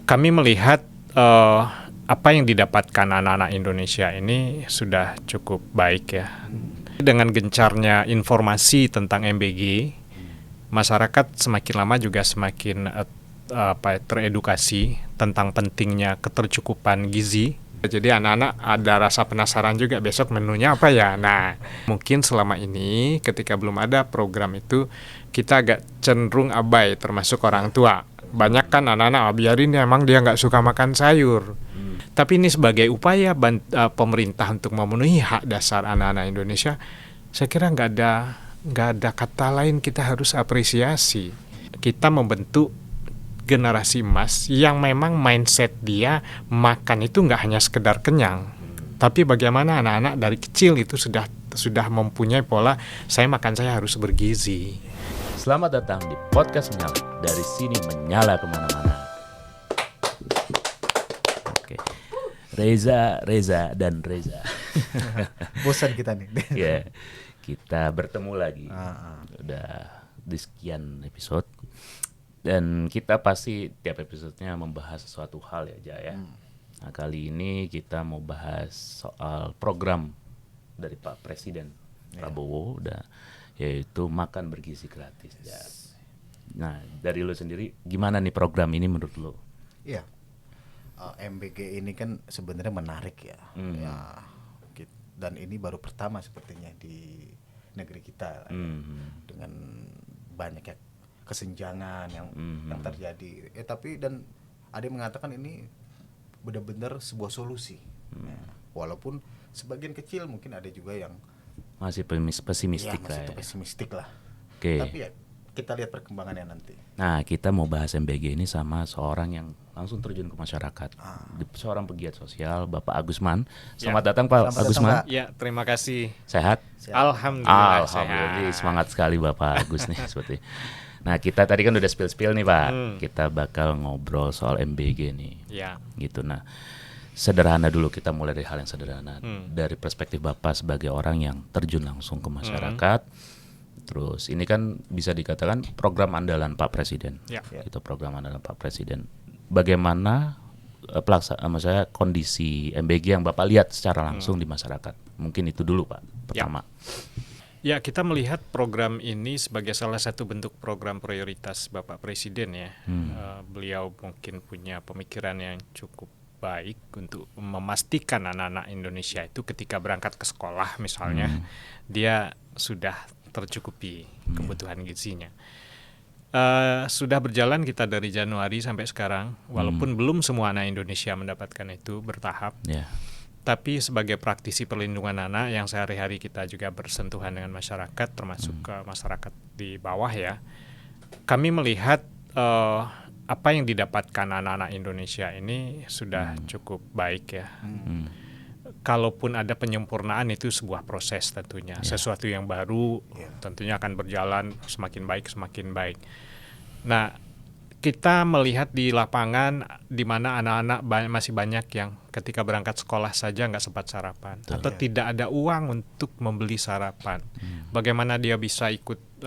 Kami melihat apa yang didapatkan anak-anak Indonesia ini sudah cukup baik ya. Dengan gencarnya informasi tentang MBG, masyarakat semakin lama juga semakin teredukasi tentang pentingnya ketercukupan gizi. Jadi anak-anak ada rasa penasaran juga besok menunya apa ya. Nah, mungkin selama ini ketika belum ada program itu kita agak cenderung abai termasuk orang tua. Banyak kan anak-anak biarin ya, emang dia nggak suka makan sayur. Tapi ini sebagai upaya pemerintah untuk memenuhi hak dasar anak-anak Indonesia, saya kira nggak ada kata lain, kita harus apresiasi. Kita membentuk generasi emas yang memang mindset dia makan itu nggak hanya sekedar kenyang, tapi bagaimana anak-anak dari kecil itu sudah mempunyai pola saya harus bergizi. Selamat datang di podcast Menyala. Dari sini menyala kemana-mana. Oke, Reza dan Reza. Bosan kita nih. Ya, kita bertemu lagi. Udah di sekian episode. Dan kita pasti tiap episodenya membahas sesuatu hal ya, Jaya. Nah, kali ini kita mau bahas soal program dari Pak Presiden Prabowo, yaitu makan bergizi gratis. Ya. Nah, dari lo sendiri, gimana nih program ini menurut lo? Iya, MBG ini kan sebenarnya menarik ya. Dan ini baru pertama sepertinya di negeri kita, dengan banyaknya kesenjangan yang terjadi. Tapi dan ada yang mengatakan ini benar-benar sebuah solusi. Walaupun sebagian kecil mungkin ada juga yang masih pesimistik ya, pesimistik lah. Oke. Tapi ya kita lihat perkembangannya nanti. Nah, kita mau bahas MBG ini sama seorang yang langsung terjun ke masyarakat. Seorang pegiat sosial, Bapak Agusman. Selamat datang Pak Agusman. Ya, terima kasih. Sehat? Alhamdulillah. Alhamdulillah. Semangat sekali Bapak Agus nih seperti. Nah, kita tadi kan udah spill nih Pak. Kita bakal ngobrol soal MBG nih. Ya. Gitu. Nah, sederhana dulu, kita mulai dari hal yang sederhana. Dari perspektif Bapak sebagai orang yang terjun langsung ke masyarakat. Terus ini kan bisa dikatakan program andalan Pak Presiden. Ya. Itu program andalan Pak Presiden. Bagaimana kondisi MBG yang Bapak lihat secara langsung di masyarakat? Mungkin itu dulu Pak, pertama. Ya, kita melihat program ini sebagai salah satu bentuk program prioritas Bapak Presiden ya. Beliau mungkin punya pemikiran yang cukup baik untuk memastikan anak-anak Indonesia itu ketika berangkat ke sekolah misalnya, dia sudah tercukupi kebutuhan gizinya. Sudah berjalan kita dari Januari sampai sekarang, walaupun belum semua anak Indonesia mendapatkan itu, bertahap. Tapi sebagai praktisi perlindungan anak yang sehari-hari kita juga bersentuhan dengan masyarakat, termasuk ke masyarakat di bawah ya, kami melihat apa yang didapatkan anak-anak Indonesia ini sudah cukup baik ya. Kalaupun ada penyempurnaan itu sebuah proses tentunya, sesuatu yang baru tentunya akan berjalan semakin baik. Nah, kita melihat di lapangan di mana anak-anak masih banyak yang ketika berangkat sekolah saja nggak sempat sarapan atau tidak ada uang untuk membeli sarapan. Bagaimana dia bisa ikut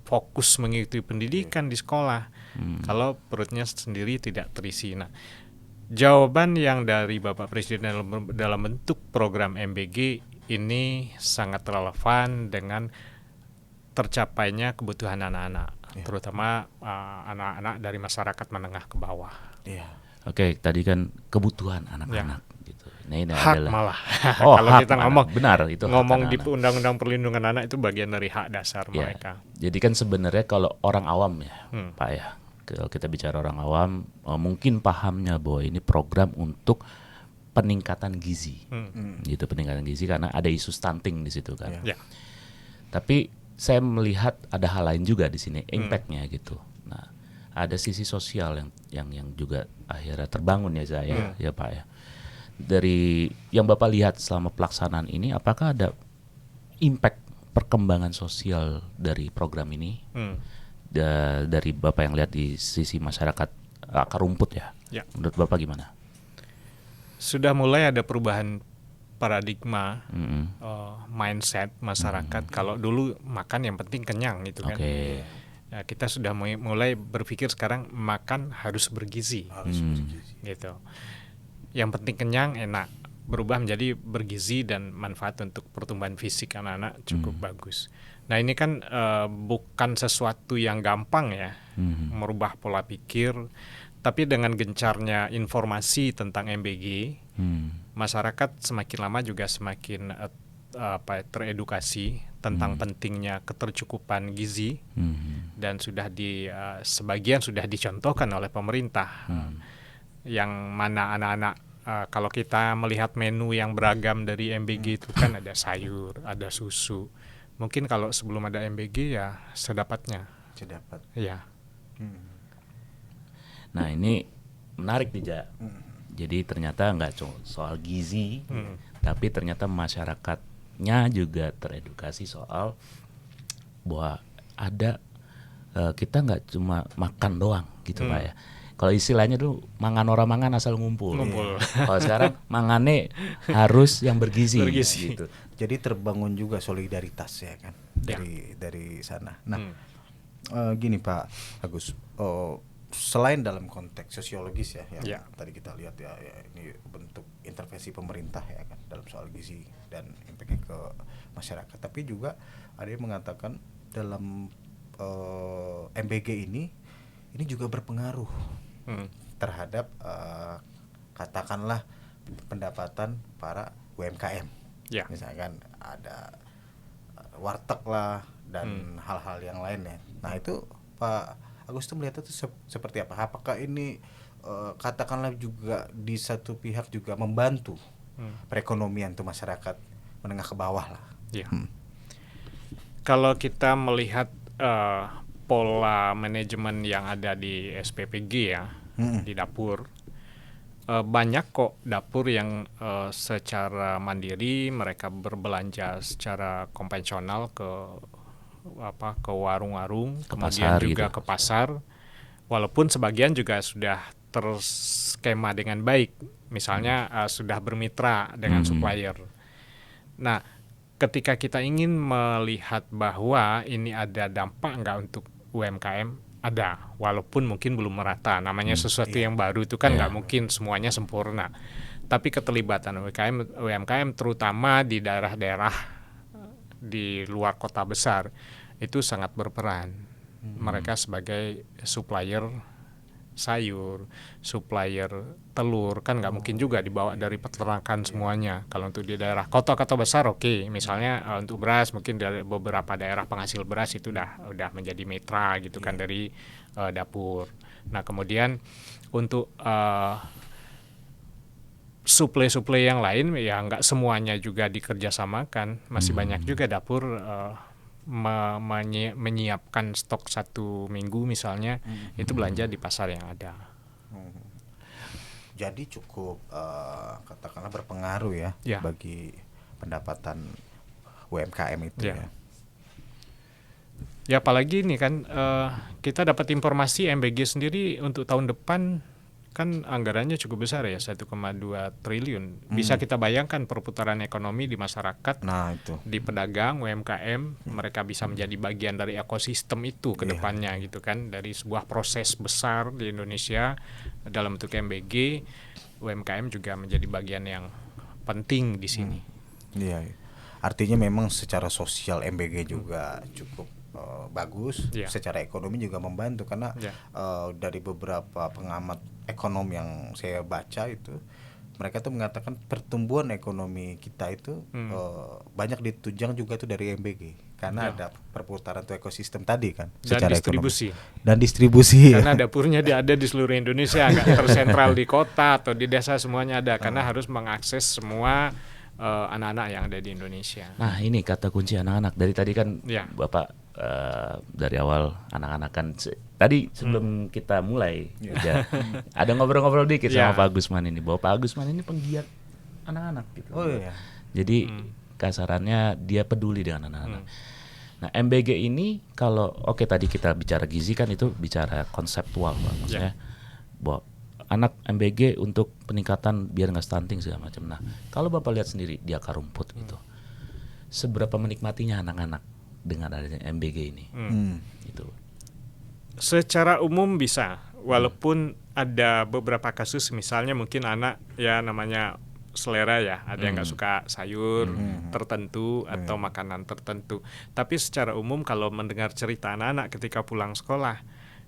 fokus mengikuti pendidikan di sekolah kalau perutnya sendiri tidak terisi. Nah, jawaban yang dari Bapak Presiden dalam bentuk program MBG ini sangat relevan dengan tercapainya kebutuhan anak-anak, terutama anak-anak dari masyarakat menengah ke bawah. Oke, tadi kan kebutuhan anak-anak gitu. Nah, ini hak adalah malah. Kalau kita ngomong benar itu ngomong di Undang-Undang Perlindungan Anak itu bagian dari hak dasar mereka. Jadi kan sebenarnya kalau orang awam ya, Pak ya. Kalau kita bicara orang awam, mungkin pahamnya bahwa ini program untuk peningkatan gizi, gitu, peningkatan gizi karena ada isu stunting di situ kan. Tapi saya melihat ada hal lain juga di sini, impact-nya gitu. Nah, ada sisi sosial yang juga akhirnya terbangun ya saya, ya Pak ya. Dari yang Bapak lihat selama pelaksanaan ini, apakah ada impact perkembangan sosial dari program ini? Dari Bapak yang lihat di sisi masyarakat akar rumput ya. Menurut Bapak gimana? Sudah mulai ada perubahan paradigma, mindset masyarakat. Kalau dulu makan yang penting kenyang gitu kan. Ya, kita sudah mulai berpikir sekarang makan harus bergizi. Gitu. Yang penting kenyang, enak. Berubah menjadi bergizi dan manfaat untuk pertumbuhan fisik anak-anak cukup bagus. Nah, ini kan bukan sesuatu yang gampang ya, merubah pola pikir. Tapi dengan gencarnya informasi tentang MBG, masyarakat semakin lama juga semakin teredukasi tentang pentingnya ketercukupan gizi, dan sebagian sudah dicontohkan oleh pemerintah, yang mana anak-anak kalau kita melihat menu yang beragam dari MBG itu kan ada sayur, ada susu. Mungkin kalau sebelum ada MBG ya sedapatnya. Ya. Nah ini menarik nih, Ja. Jadi ternyata nggak cuma soal gizi, tapi ternyata masyarakatnya juga teredukasi soal bahwa ada kita nggak cuma makan doang gitu Pak ya. Kalau istilahnya tuh mangan orang mangan asal ngumpul. Kalau sekarang mangane harus yang bergizi. Gitu. Jadi terbangun juga solidaritas ya kan dari sana. Nah, gini Pak Agus, selain dalam konteks sosiologis ya, tadi kita lihat ya ini bentuk intervensi pemerintah ya kan dalam soal gizi dan impactnya ke masyarakat. Tapi juga ada yang mengatakan dalam MBG ini juga berpengaruh terhadap katakanlah pendapatan para UMKM. Misalkan ada warteg lah dan hal-hal yang lainnya. Nah itu Pak Agus tuh melihat itu seperti apa? Apakah ini katakanlah juga di satu pihak juga membantu perekonomian tuh masyarakat menengah ke bawah lah? Kalau kita melihat pola manajemen yang ada di SPPG ya, di dapur, banyak kok dapur yang secara mandiri mereka berbelanja secara konvensional ke warung-warung, kemudian juga ke pasar, walaupun sebagian juga sudah terskema dengan baik, misalnya sudah bermitra dengan supplier. Nah, ketika kita ingin melihat bahwa ini ada dampak nggak untuk UMKM, ada, walaupun mungkin belum merata. Namanya sesuatu yang baru itu kan nggak mungkin semuanya sempurna. Tapi keterlibatan UMKM terutama di daerah-daerah di luar kota besar itu sangat berperan. Mereka sebagai supplier sayur, supplier telur, kan nggak mungkin juga dibawa dari peternakan semuanya. Kalau untuk di daerah kota-kota besar oke. Misalnya untuk beras mungkin dari beberapa daerah penghasil beras itu udah menjadi mitra gitu kan dari dapur. Nah kemudian untuk suplai yang lain ya nggak semuanya juga dikerjasamakan. Masih banyak juga dapur menyiapkan stok 1 minggu misalnya, itu belanja di pasar yang ada. Jadi cukup katakanlah berpengaruh ya bagi pendapatan UMKM itu ya. Ya apalagi ini kan kita dapat informasi MBG sendiri untuk tahun depan kan anggarannya cukup besar ya, 1,2 triliun. Bisa kita bayangkan perputaran ekonomi di masyarakat, di pedagang, UMKM, mereka bisa menjadi bagian dari ekosistem itu ke depannya gitu kan. Dari sebuah proses besar di Indonesia dalam bentuk MBG, UMKM juga menjadi bagian yang penting di sini. Artinya memang secara sosial MBG juga cukup bagus, secara ekonomi juga membantu karena dari beberapa pengamat ekonom yang saya baca itu mereka tuh mengatakan pertumbuhan ekonomi kita itu banyak ditunjang juga tuh dari MBG karena ada perputaran tuh ekosistem tadi kan, secara distribusi ekonomi dan distribusi karena dapurnya ada di seluruh Indonesia, nggak tersentral di kota atau di desa, semuanya ada karena harus mengakses semua anak-anak yang ada di Indonesia. Nah ini kata kunci anak-anak dari tadi kan Bapak dari awal anak-anak kan tadi sebelum kita mulai ada ngobrol-ngobrol dikit sama Pak Agusman ini bahwa Pak Agusman ini penggiat anak-anak gitu. Jadi kasarannya dia peduli dengan anak-anak. Nah MBG ini kalau tadi kita bicara gizi kan itu bicara konseptual Pak, maksudnya bahwa anak MBG untuk peningkatan biar nggak stunting segala macam. Nah kalau Bapak lihat sendiri di akar rumput gitu, seberapa menikmatinya anak-anak dengan adanya MBG ini, gitu. Secara umum bisa, walaupun ada beberapa kasus misalnya mungkin anak ya namanya selera ya, ada yang nggak suka sayur tertentu atau makanan tertentu. Tapi secara umum kalau mendengar cerita anak-anak ketika pulang sekolah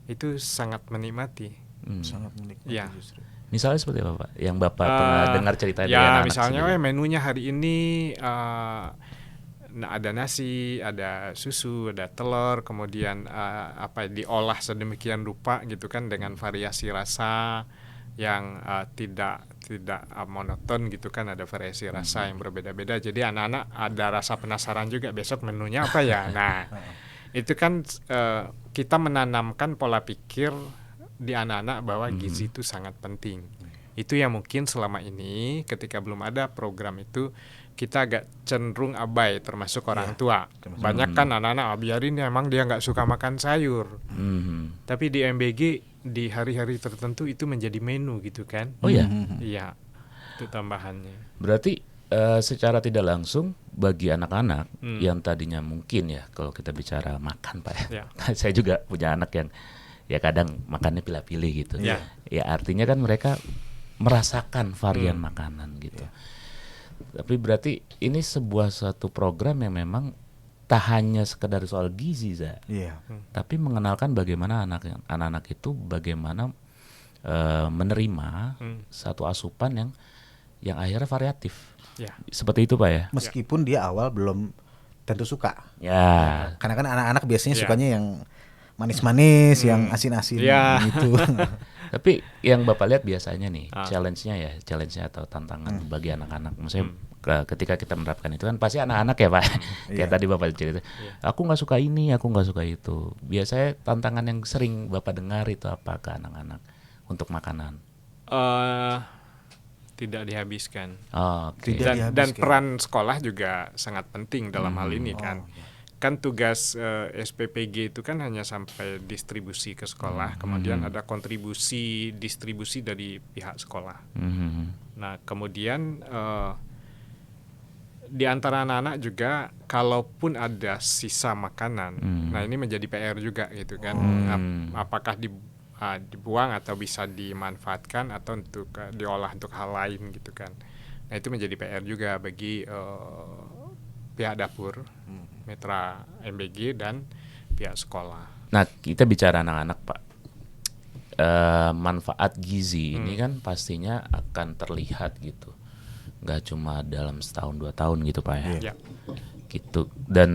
itu sangat menikmati. Sangat menikmati Ya. justru. Misalnya seperti apa Pak? Yang Bapak pernah dengar cerita dari Ya anak-anak misalnya sendiri? menunya hari ini ada nasi, ada susu, ada telur, kemudian diolah sedemikian rupa gitu kan dengan variasi rasa yang tidak monoton gitu kan, ada variasi rasa yang berbeda-beda. Jadi anak-anak ada rasa penasaran juga besok menunya apa ya. Nah, itu kan kita menanamkan pola pikir di anak-anak bahwa gizi itu sangat penting. Itu yang mungkin selama ini ketika belum ada program itu kita agak cenderung abai, termasuk orang tua. Banyak kan anak-anak biarin ya, emang dia nggak suka makan sayur. Tapi di MBG di hari-hari tertentu itu menjadi menu gitu kan. Oh ya? Iya, itu tambahannya. Berarti secara tidak langsung bagi anak-anak yang tadinya mungkin ya kalau kita bicara makan Pak ya. Saya juga punya anak yang ya kadang makannya pilih-pilih gitu. Ya. Ya artinya kan mereka merasakan varian makanan gitu. Tapi berarti ini sebuah satu program yang memang tak hanya sekedar soal gizi tapi mengenalkan bagaimana anak-anak itu bagaimana menerima satu asupan yang akhirnya variatif. Ya. Seperti itu Pak ya. Meskipun dia awal belum tentu suka. Ya. Karena kan anak-anak biasanya sukanya yang manis-manis, yang asin-asin gitu. Tapi yang Bapak lihat biasanya nih challenge-nya atau tantangan bagi anak-anak, maksudnya ketika kita menerapkan itu kan pasti anak-anak ya Pak, kayak tadi Bapak cerita, aku nggak suka ini, aku nggak suka itu. Biasanya tantangan yang sering Bapak dengar itu apa ke anak-anak untuk makanan? Tidak dihabiskan. Oke. Dan peran sekolah juga sangat penting dalam hal ini kan. Kan tugas SPPG itu kan hanya sampai distribusi ke sekolah, kemudian ada kontribusi distribusi dari pihak sekolah. Nah kemudian di antara anak-anak juga kalaupun ada sisa makanan, nah ini menjadi PR juga gitu kan. Apakah dibuang atau bisa dimanfaatkan atau untuk diolah untuk hal lain gitu kan. Nah itu menjadi PR juga bagi pihak dapur Mitra MBG dan pihak sekolah. Nah kita bicara anak-anak Pak, manfaat gizi ini kan pastinya akan terlihat gitu, nggak cuma dalam setahun 2 tahun gitu Pak ya. Gitu. Dan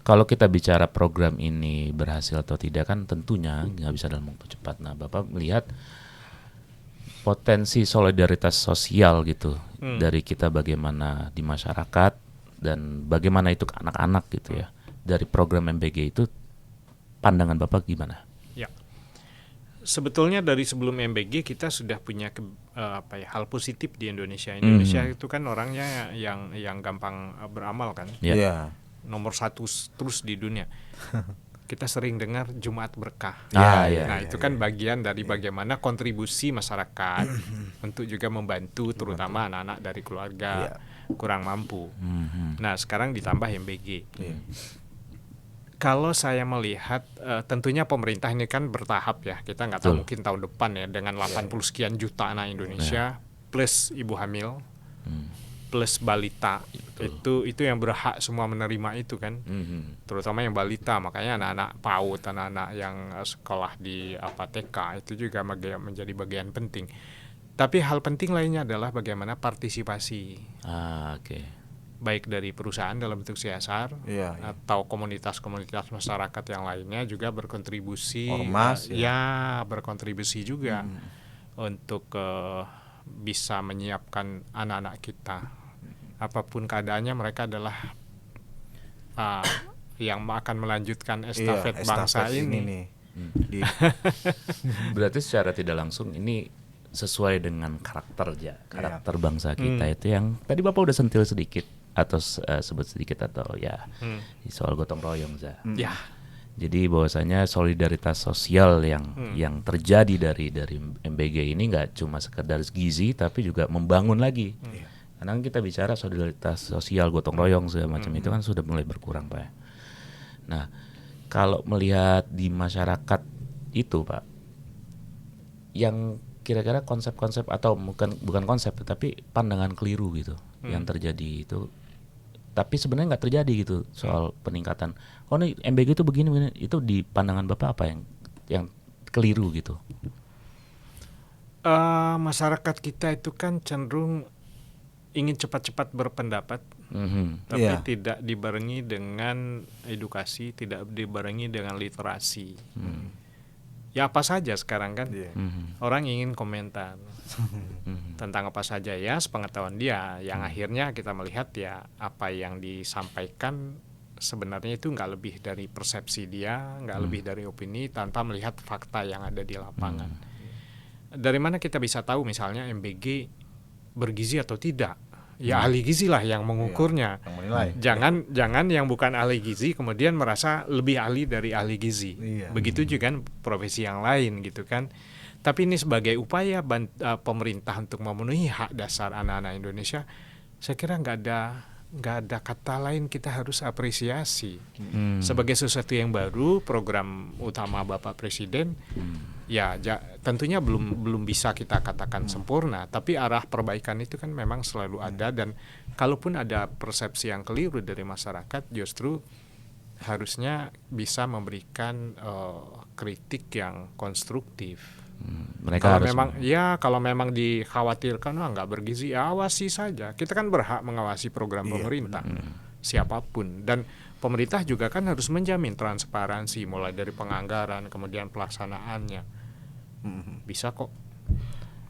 kalau kita bicara program ini berhasil atau tidak kan tentunya nggak bisa dalam waktu cepat. Nah Bapak melihat potensi solidaritas sosial gitu dari kita bagaimana di masyarakat dan bagaimana itu ke anak-anak gitu ya. Dari program MBG itu pandangan Bapak gimana? Ya. Sebetulnya dari sebelum MBG kita sudah punya hal positif di Indonesia. Indonesia itu kan orangnya yang gampang beramal kan. Nomor 1 terus di dunia. Kita sering dengar Jumat Berkah. Nah, itu kan bagian dari bagaimana kontribusi masyarakat untuk juga membantu terutama anak-anak dari keluarga kurang mampu. Nah, sekarang ditambah MBG. Kalau saya melihat tentunya pemerintah ini kan bertahap ya. Kita nggak tahu mungkin tahun depan ya dengan 80 sekian juta anak Indonesia plus ibu hamil plus balita. Itu yang berhak semua menerima itu kan. Terutama yang balita, makanya anak-anak PAUD, anak-anak yang sekolah di TK itu juga menjadi bagian penting. Tapi hal penting lainnya adalah bagaimana partisipasi. Baik dari perusahaan dalam bentuk CSR atau komunitas-komunitas masyarakat yang lainnya juga berkontribusi. Ormas berkontribusi juga untuk bisa menyiapkan anak-anak kita. Apapun keadaannya mereka adalah yang akan melanjutkan estafet bangsa ini. Berarti secara tidak langsung ini sesuai dengan karakter bangsa kita itu yang tadi Bapak udah sentil sedikit atau sebut sedikit atau soal gotong royong Jadi bahwasanya solidaritas sosial yang terjadi dari MBG ini nggak cuma sekedar gizi tapi juga membangun lagi. Karena kita bicara solidaritas sosial gotong royong segala macam itu kan sudah mulai berkurang Pak. Nah kalau melihat di masyarakat itu Pak, yang kira-kira konsep-konsep atau bukan konsep tapi pandangan keliru gitu yang terjadi itu, tapi sebenarnya nggak terjadi gitu soal peningkatan. Oh nih MBG itu begini, itu di pandangan Bapak apa yang keliru gitu? Masyarakat kita itu kan cenderung ingin cepat-cepat berpendapat, tapi Iya. tidak dibarengi dengan edukasi, tidak dibarengi dengan literasi. Ya apa saja sekarang kan, Iya. orang ingin komentar tentang apa saja ya sepengetahuan dia, yang akhirnya kita melihat ya apa yang disampaikan sebenarnya itu nggak lebih dari persepsi dia, nggak lebih dari opini tanpa melihat fakta yang ada di lapangan. Dari mana kita bisa tahu misalnya MBG bergizi atau tidak? Ya ahli gizi lah yang mengukurnya. Yang menilai. Jangan yang bukan ahli gizi kemudian merasa lebih ahli dari ahli gizi. Iya. Begitu juga kan profesi yang lain gitu kan. Tapi ini sebagai upaya pemerintah untuk memenuhi hak dasar anak-anak Indonesia, saya kira nggak ada kata lain, kita harus apresiasi. Sebagai sesuatu yang baru, program utama Bapak Presiden, ya tentunya belum bisa kita katakan sempurna, tapi arah perbaikan itu kan memang selalu ada, dan kalaupun ada persepsi yang keliru dari masyarakat, justru harusnya bisa memberikan kritik yang konstruktif. Mereka Kalau memang dikhawatirkan nggak bergizi, ya awasi saja. Kita kan berhak mengawasi program pemerintah, siapapun, dan pemerintah juga kan harus menjamin transparansi mulai dari penganggaran kemudian pelaksanaannya. Bisa kok.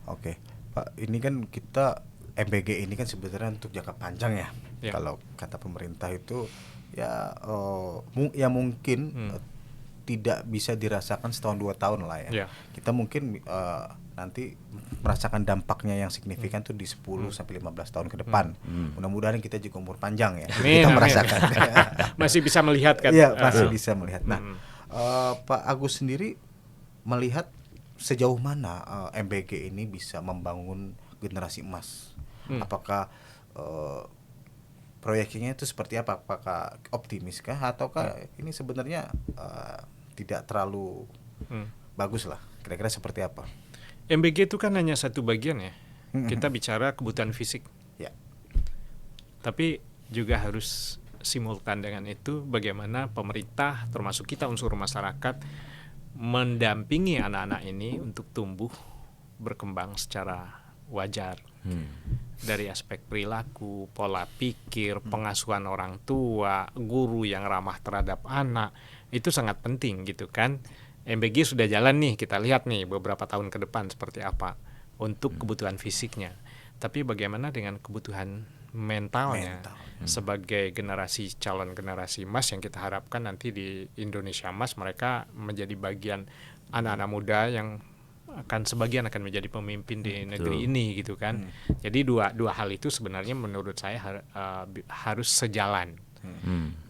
Oke, Pak, ini kan kita MBG ini kan sebenarnya untuk jangka panjang ya. Ya. Kalau kata pemerintah itu ya mungkin tidak bisa dirasakan setahun 2 tahun lah ya. Ya. Kita mungkin nanti merasakan dampaknya yang signifikan tuh di 10 sampai 15 tahun ke depan. Mudah-mudahan kita juga umur panjang ya. Amin, Kita amin. merasakan. Masih bisa melihat kan. Iya, masih bisa melihat. Nah, Pak Agus sendiri melihat sejauh mana MBG ini bisa membangun generasi emas? Apakah proyeksinya itu seperti apa? Apakah optimis kah ataukah ini sebenarnya tidak terlalu bagus lah? Kira-kira seperti apa? MBG itu kan hanya satu bagian ya. Kita bicara kebutuhan fisik. Ya. Tapi juga harus simultan dengan itu bagaimana pemerintah termasuk kita unsur masyarakat mendampingi anak-anak ini untuk tumbuh berkembang secara wajar. Dari aspek perilaku, pola pikir, pengasuhan orang tua, guru yang ramah terhadap anak, itu sangat penting gitu kan. MBG sudah jalan nih, kita lihat nih beberapa tahun ke depan seperti apa untuk kebutuhan fisiknya. Tapi bagaimana dengan kebutuhan mentalnya? Sebagai calon generasi emas yang kita harapkan nanti di Indonesia Emas, mereka menjadi bagian anak-anak muda yang sebagian akan menjadi pemimpin di negeri ini gitu kan. Jadi dua hal itu sebenarnya menurut saya harus sejalan.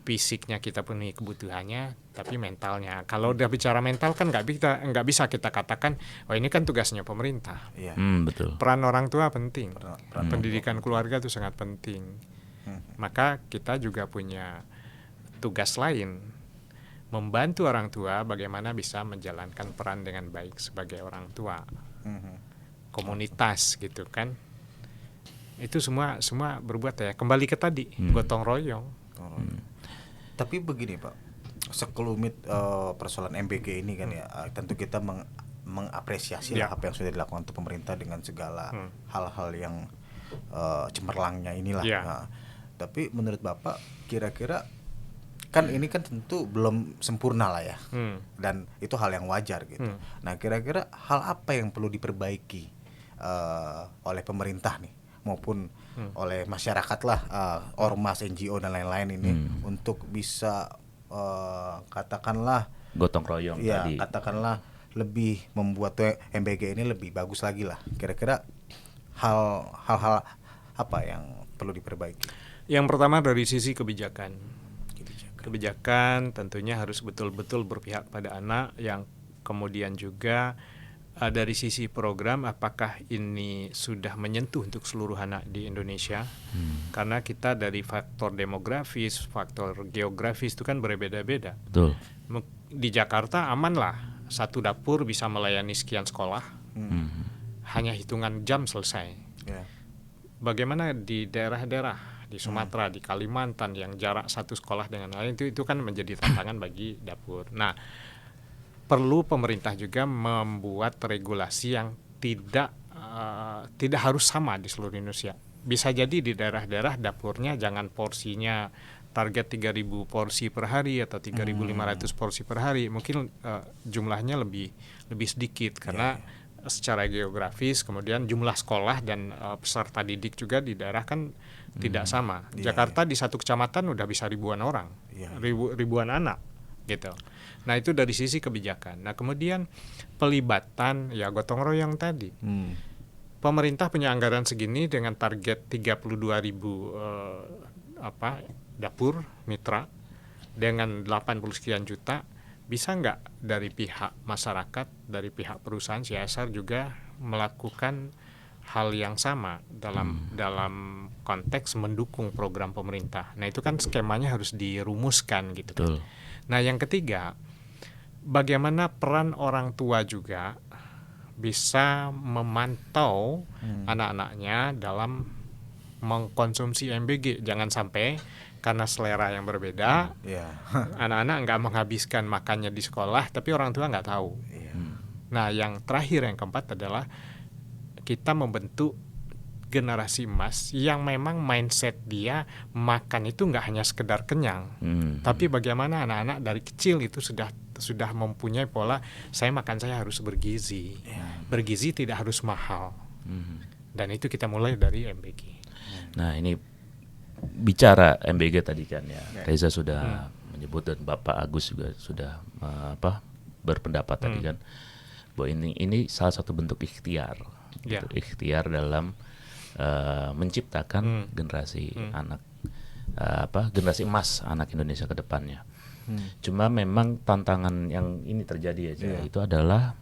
Fisiknya kita penuhi kebutuhannya, tapi mentalnya. Kalau udah bicara mental kan nggak bisa kita katakan, ini kan tugasnya pemerintah. Iya. Betul. Peran orang tua penting, Peran pendidikan keluarga itu sangat penting. Maka kita juga punya tugas lain, membantu orang tua bagaimana bisa menjalankan peran dengan baik sebagai orang tua, komunitas gitu kan. Itu semua berbuat ya. Kembali ke tadi, gotong royong. Tapi begini Pak, sekelumit persoalan MBG ini kan ya, tentu kita mengapresiasi lah apa yang sudah dilakukan untuk pemerintah dengan segala hal-hal yang cemerlangnya inilah. Nah, tapi menurut Bapak kira-kira kan ini kan tentu belum sempurna lah ya, dan itu hal yang wajar gitu. Nah, kira-kira hal apa yang perlu diperbaiki oleh pemerintah nih maupun oleh masyarakat lah, ormas, NGO dan lain-lain ini untuk bisa katakanlah Gotong royong ya, tadi. katakanlah lebih membuat MBG ini lebih bagus lagi lah. Kira-kira hal-hal apa yang perlu diperbaiki? Yang pertama dari sisi kebijakan. Kebijakan tentunya harus betul-betul berpihak pada anak, yang kemudian juga dari sisi program, apakah ini sudah menyentuh untuk seluruh anak di Indonesia? Karena kita dari faktor demografis, faktor geografis itu kan berbeda-beda. Betul. Di Jakarta aman lah, satu dapur bisa melayani sekian sekolah, hanya hitungan jam selesai. Ya. Bagaimana di daerah-daerah di Sumatera, di Kalimantan yang jarak satu sekolah dengan lain, itu kan menjadi tantangan bagi dapur. Nah, perlu pemerintah juga membuat regulasi yang tidak harus sama di seluruh Indonesia. Bisa jadi di daerah-daerah dapurnya jangan porsinya target 3.000 porsi per hari atau 3.500 porsi per hari. Mungkin jumlahnya lebih sedikit karena secara geografis, kemudian jumlah sekolah dan peserta didik juga di daerah kan tidak sama. Jakarta di satu kecamatan udah bisa ribuan orang, ribuan anak gitu. Nah, itu dari sisi kebijakan. Nah, kemudian pelibatan ya gotong royong tadi. Pemerintah punya anggaran segini dengan target 32.000 dapur mitra dengan 80 sekian juta. Bisa nggak dari pihak masyarakat, dari pihak perusahaan CSR juga melakukan hal yang sama dalam konteks mendukung program pemerintah. Nah, itu kan skemanya harus dirumuskan gitu. Betul. Nah, yang ketiga, bagaimana peran orang tua juga bisa memantau anak-anaknya dalam mengkonsumsi MBG. Jangan sampai karena selera yang berbeda, anak-anak nggak menghabiskan makannya di sekolah, tapi orang tua nggak tahu. Nah, yang terakhir, yang keempat adalah kita membentuk generasi emas yang memang mindset dia makan itu nggak hanya sekedar kenyang, tapi bagaimana anak-anak dari kecil itu sudah mempunyai pola saya harus bergizi, bergizi tidak harus mahal, dan itu kita mulai dari MBG. Nah, ini bicara MBG tadi kan ya, Reza sudah menyebut dan Bapak Agus juga sudah berpendapat tadi kan bahwa ini salah satu bentuk ikhtiar, gitu, ikhtiar dalam menciptakan generasi anak generasi emas anak Indonesia ke depannya. Cuma memang tantangan yang ini terjadi aja itu adalah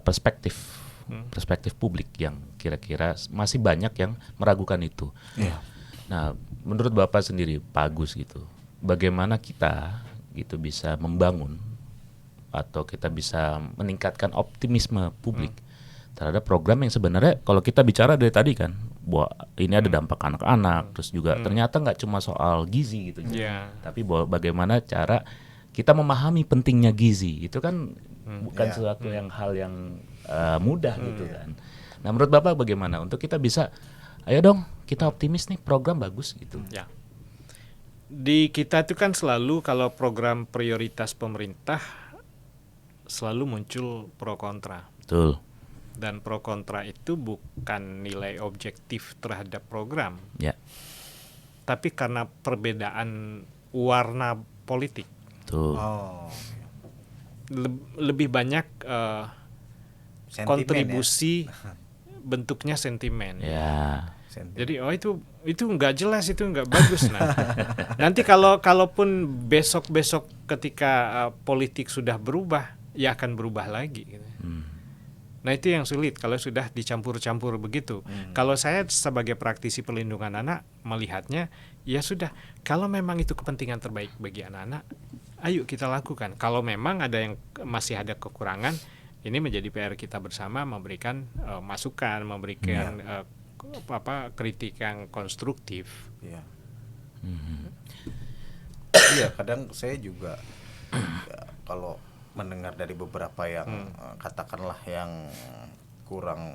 perspektif publik yang kira-kira masih banyak yang meragukan itu. Nah, menurut Bapak sendiri, Pak Agus gitu, bagaimana kita gitu bisa membangun atau kita bisa meningkatkan optimisme publik terhadap program yang sebenarnya kalau kita bicara dari tadi kan bahwa ini ada dampak anak-anak, terus juga ternyata nggak cuma soal gizi gitu, tapi bahwa bagaimana cara kita memahami pentingnya gizi itu kan bukan sesuatu hal yang mudah gitu kan. Nah, menurut Bapak bagaimana untuk kita bisa ayo dong kita optimis nih program bagus gitu. Ya. Di kita itu kan selalu kalau program prioritas pemerintah selalu muncul pro kontra. Betul. Dan pro kontra itu bukan nilai objektif terhadap program. Ya. Tapi karena perbedaan warna politik. Betul. Lebih banyak kontribusi bentuknya sentimen. Ya. Jadi itu nggak jelas, itu nggak bagus. Nanti kalaupun besok ketika politik sudah berubah, ya akan berubah lagi. Gitu. Nah, itu yang sulit kalau sudah dicampur-campur begitu. Kalau saya sebagai praktisi perlindungan anak melihatnya, ya sudah, kalau memang itu kepentingan terbaik bagi anak-anak, ayo kita lakukan. Kalau memang masih ada kekurangan, ini menjadi PR kita bersama memberikan masukan, memberikan kritik yang konstruktif. Iya, kadang saya juga kalau mendengar dari beberapa yang katakanlah yang kurang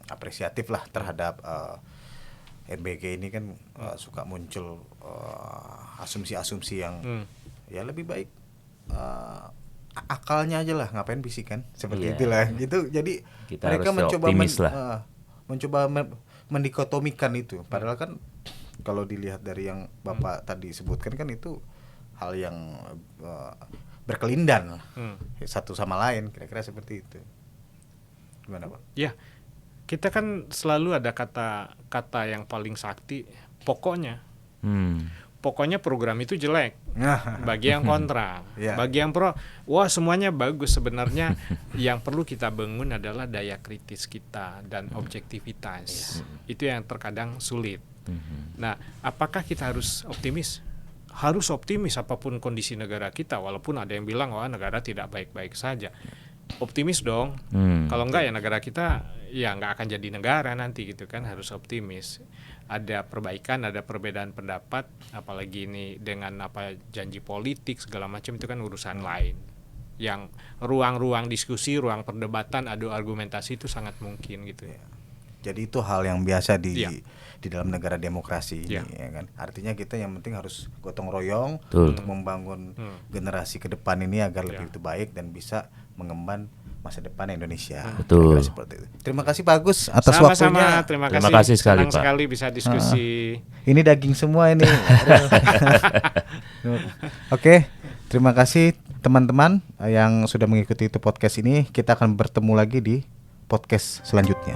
apresiatif lah terhadap MBG ini kan suka muncul asumsi-asumsi yang ya lebih baik akalnya aja lah, ngapain bisikan seperti itulah gitu. Jadi kita mereka mencoba mendikotomikan itu, padahal kan kalau dilihat dari yang Bapak tadi sebutkan kan itu hal yang berkelindan satu sama lain, kira-kira seperti itu. Gimana, Pak? Ya, kita kan selalu ada kata yang paling sakti, pokoknya. Pokoknya program itu jelek, bagi yang kontra, bagi yang pro, wah semuanya bagus sebenarnya. Yang perlu kita bangun adalah daya kritis kita dan objektivitas. Itu yang terkadang sulit. Nah, apakah kita harus optimis? Harus optimis apapun kondisi negara kita, walaupun ada yang bilang wah negara tidak baik-baik saja. Optimis dong. Kalau enggak ya negara kita ya nggak akan jadi negara nanti gitu kan. Harus optimis. Ada perbaikan, ada perbedaan pendapat, apalagi ini dengan janji politik segala macam itu kan urusan lain. Yang ruang-ruang diskusi, ruang perdebatan, adu argumentasi itu sangat mungkin gitu ya. Jadi itu hal yang biasa di dalam negara demokrasi ini, ya kan. Artinya kita yang penting harus gotong royong untuk membangun generasi ke depan ini agar lebih baik dan bisa mengemban masa depan Indonesia. Betul. Seperti itu. Terima kasih Pak Agus atas Sama-sama, waktunya. terima kasih sekali, Senang Pak. sekali bisa diskusi. Ini daging semua ini. Oke, terima kasih teman-teman yang sudah mengikuti itu podcast ini. Kita akan bertemu lagi di podcast selanjutnya.